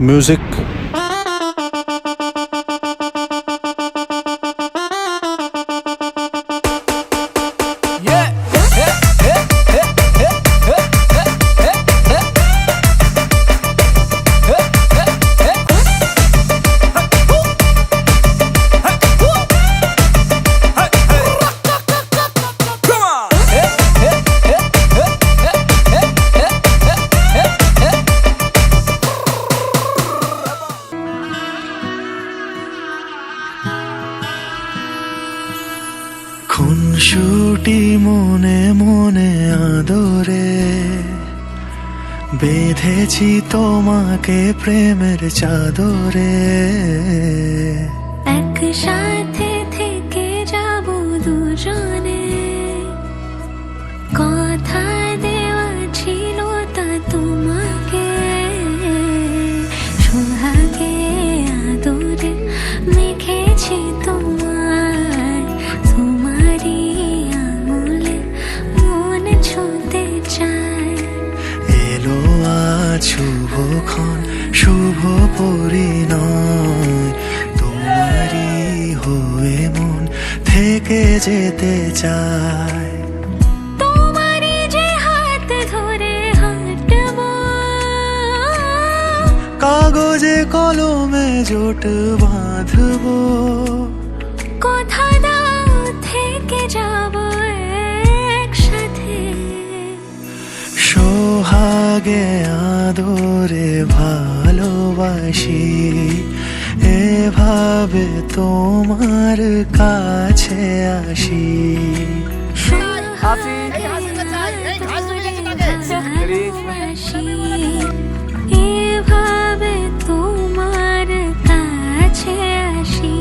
music. খুনসুটি মনে মনে আদরে বেঁধেছি তোমাকে প্রেমের চাদরে। একসাথে থেকে যাব দুজনে, কথা দেওয়া ছিল তা তোমাকে। সোহাগে আদরে মেখেছি তোমায়, তোমারই আঙুলে মন ছুঁতে চাই। এলো আজ শুভক্ষণ, শুভ পরিণয়, তোমারই হয়ে মন থেকে যেতে চায়। তোমারই যে হাত ধরে হাঁটবো, কাগজে কলমে জোট বাঁধবো, কথা দাও থেকে যাব একসাথে। সোহাগে আদরে ভালোবাসি, এভাবে তোমার কাছে আসি। এভাবে তোমার কাছে আসি।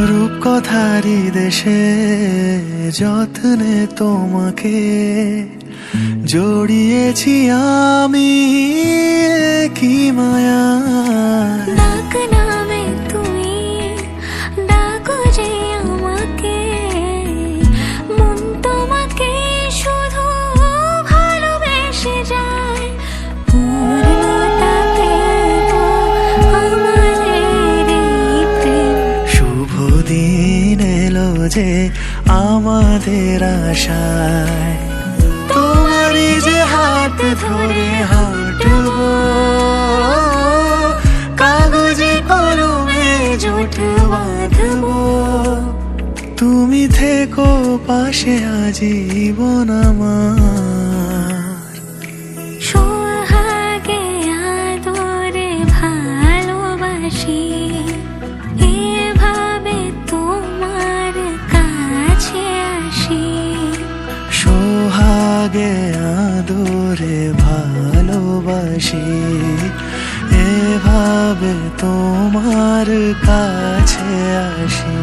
রূপকথারি দেশে যত্নে তোমাকে জড়িয়েছি আমি, কি মায়া। ডাক নামে তুমি ডাকো যে আমাকে, মন তোমাকে শুধু ভালোবেসে যায়। পূর্ণতা পেল আমাদের এই প্রেম, শুভ দিন এলো যে আমাদের আশায়। তোমারই যে হাত ধরে হাঁটবো, কাগজে কলমে জোট বাঁধবো, তুমি থেকো পাশে আজীবন আমার। সোহাগে আদরে ভালোবাসি, এভাবে তোমার কাছে আসি। সোহাগে আদরে ভালোবাসি, এভাবে তোমার কাছে আসি।